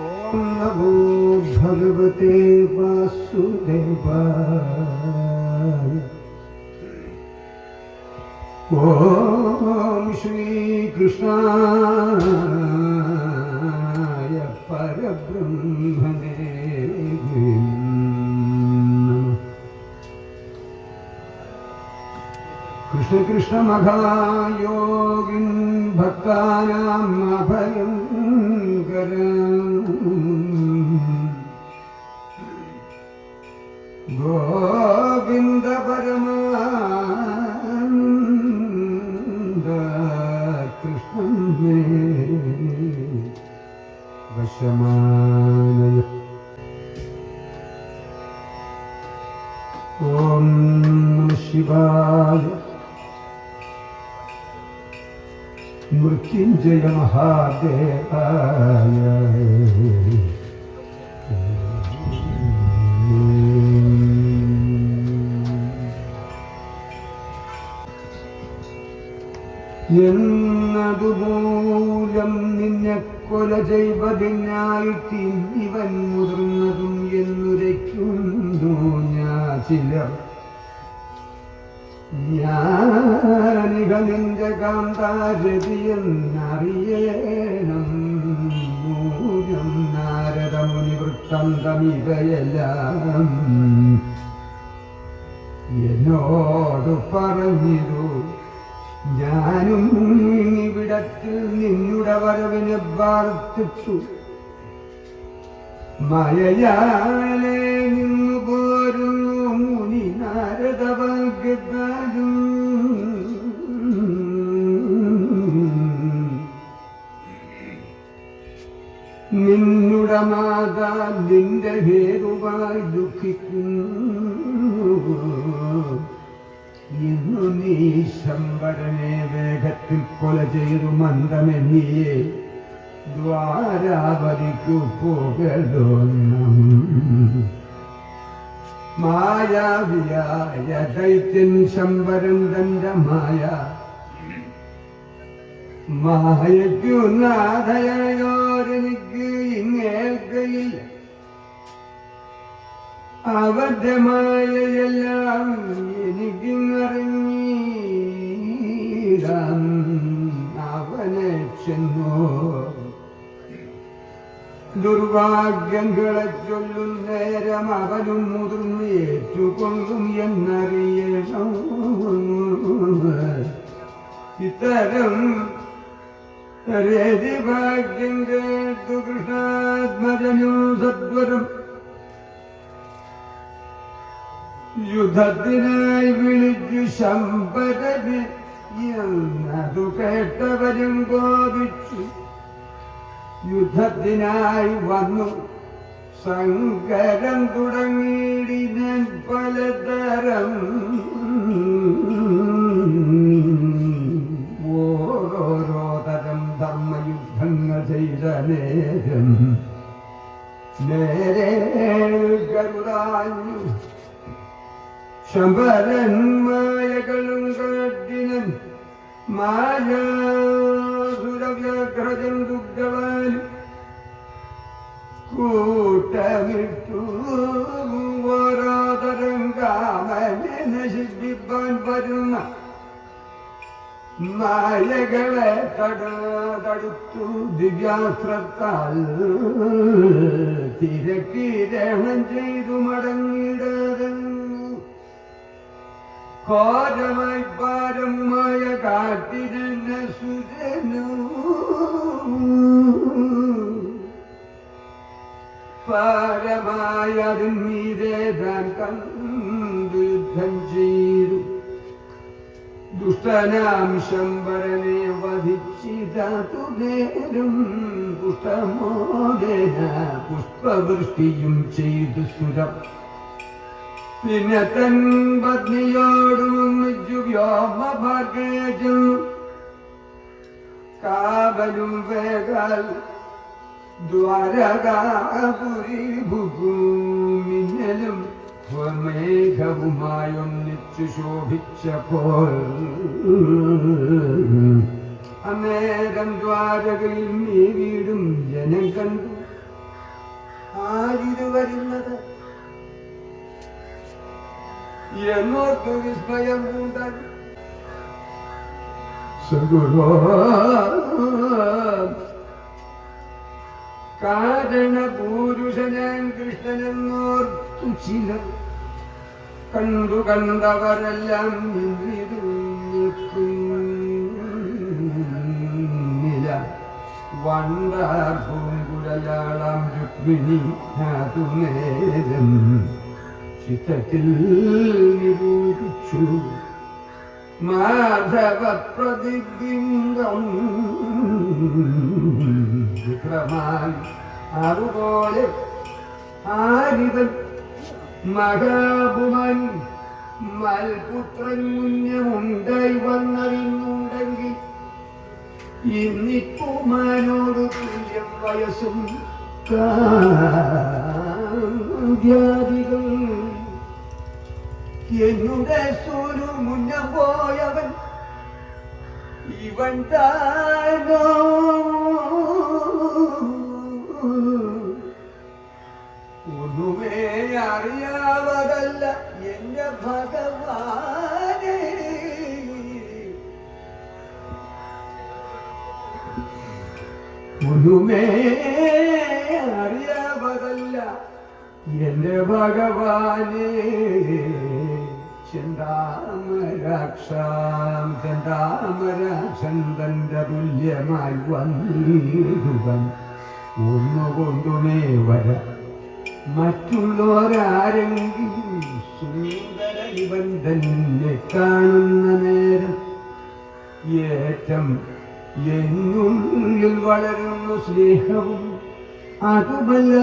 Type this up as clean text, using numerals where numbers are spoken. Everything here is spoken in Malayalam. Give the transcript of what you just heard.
ഓം നമോ ഭഗവതേ വാസുദേവായ. ഓം ശ്രീകൃഷ്ണായ പരബ്രഹ്മണേ നമഃ. കൃഷ്ണ കൃഷ്ണ മഹായോഗിൻ ഭക്താനാം അഭയം ഗോവിന്ദ പരമാനന്ദ കൃഷ്ണൻ മേ വശമാനയ. ഓം നമഃ ശിവായ. മൃത്യുഞ്ജയ മഹാദേവായ. എന്നതുമൂലം നിന്നെ കൊല ചെയ്വതിനായിട്ട് ഇവൻ മുതിർന്നതും എന്നുരയ്ക്കുന്നു ഞാൻ ചിലർ. ഞാനിക നിന്റെ കാന്താരതിയെന്നറിയണം. മൂലം നാരദമുനി വൃത്തന്തമിവയെല്ലാം എന്നോട് പറഞ്ഞിരു. ഞാനും ഇവിടത്തിൽ നിന്നുടെ വരവിനെ പ്രാർത്ഥിച്ചു. മയയാലെ നിന്നു പോരുന്നു മുനി നാരദ ഭാഗ്യത്താലും. നിന്നുടെ മാതാ നിന്റെ ഹേതുവായി ദുഃഖിക്കുന്നു. ഇന്നു നീ ശമ്പരനെ വേഗത്തിൽ കൊല ചെയ്തു മന്ദമെന്നിയെ ദ്വാരാവതിക്കു പോകലോന്നം. മായാവിയായ ദൈത്യൻ ശമ്പരൻ തന്റെ മായയ്ക്കു നാഥയോരെനിക്ക് ഇങ്ങേൽക്കയില്ല. അവന്റെ മായയെല്ലാം എനിക്കിങ്ങറിഞ്ഞീരാം. അവനെ ചെന്നോ ദുർഭാഗ്യങ്ങളെ ചൊല്ലും നേരം അവനും മുതിർന്ന് ഏറ്റുകൊള്ളും എന്നറിയണം. ഇത്തരം രതിഭാഗ്യം കേട്ടു കൃഷ്ണാത്മജനു സത്വരം യുദ്ധത്തിനായി വിളിച്ചു ശമ്പരനെ. എന്നതു കേട്ടവരും കോപിച്ചു യുദ്ധത്തിനായി വന്നു. സങ്കരം തുടങ്ങിയിടിനാൻ പലതരം. ഓരോരോ തരം ധർമ്മയുദ്ധങ്ങൾ ചെയ്ത നേരം നേരെ കരുതാഞ്ഞു. ശമ്പരൻ മായകളും കാട്ടിനൻ മായാസുരവ്യാഘ്രജന്തുക്കളാലും കൂട്ടമിട്ടു. ഓരോതരം കാമനെ നശിപ്പിപ്പാൻ വരുന്ന മായകളെ തടുത്തു ദിവ്യാസ്ത്രത്താൽ തിരക്കിരണം ചെയ്തു മടങ്ങിയിടാതെ ഘോരമായി പാരമായ കാട്ടിരുന്ന സുരനു. പാരമായ അതിന്മീതെ താൻ കണ്ടു യുദ്ധം ചെയ്തു. ദുഷ്ടനാം ശമ്പരനെ വധിച്ചിതാതു നേരം പുഷ്ടമോദേന പുഷ്പവൃഷ്ടിയും ചെയ്തു സുരം. പിന്നെ തൻ പത്നിയോടൊന്നിച്ചു വ്യോമഭാഗ്യം കാവലും വേഗാൽ ദ്വാരകാപുരി ഭൂമിന്നലും മേഘവുമായൊന്നിച്ചു ശോഭിച്ചപ്പോൾ അന്നേരം ദ്വാരകയിൽ നീ വീടും ജനം കണ്ടു. ആരിത് വരുന്നത് എന്നോർത്ത് വിസ്മയം പൂണ്ടാൻ കാരണപൂരുഷനാൻ കൃഷ്ണനെന്നോർത്തു ചിലർ കണ്ടു കണ്ടവരെല്ലാം നിൽക്കുന്നില്ല വണ്ടാർപൂങ്കുഴലാളം രുക്മിണി അതു നേരം ചിത്തത്തിൽ നിരൂപിച്ചു മാധവ പ്രതിബിംബം വിക്രമാൻ അതുപോലെ ആരിവൻ മഹാഭുമൻ മൽപുത്രൻ മുന്നമുണ്ടായി വന്നറിഞ്ഞുണ്ടെങ്കിൽ ഇന്നിപ്പുമാനോട് തുല്യം വയസ്സും കാദ്യാദികൾ എന്നുടെ സൂരു മുന്നം പോയവൻ ഇവൻ താനോ ഒന്നുമേ അറിയാവതല്ല എന്റെ ഭഗവാനെ ഒന്നുമേ അറിയാവതല്ല എന്റെ ഭഗവാനെ ചെന്താമരാക്ഷൻ തന്റെ തുല്യമായി വന്നിടുവൻ ഒന്നുകൊണ്ടുമേ വര മറ്റുള്ളവരാരെങ്കിലും സുന്ദര ഇവൻ തന്നെ കാണുന്ന നേരം ഏറ്റം എന്നുള്ളിൽ വളരുന്ന സ്നേഹവും അതുമല്ല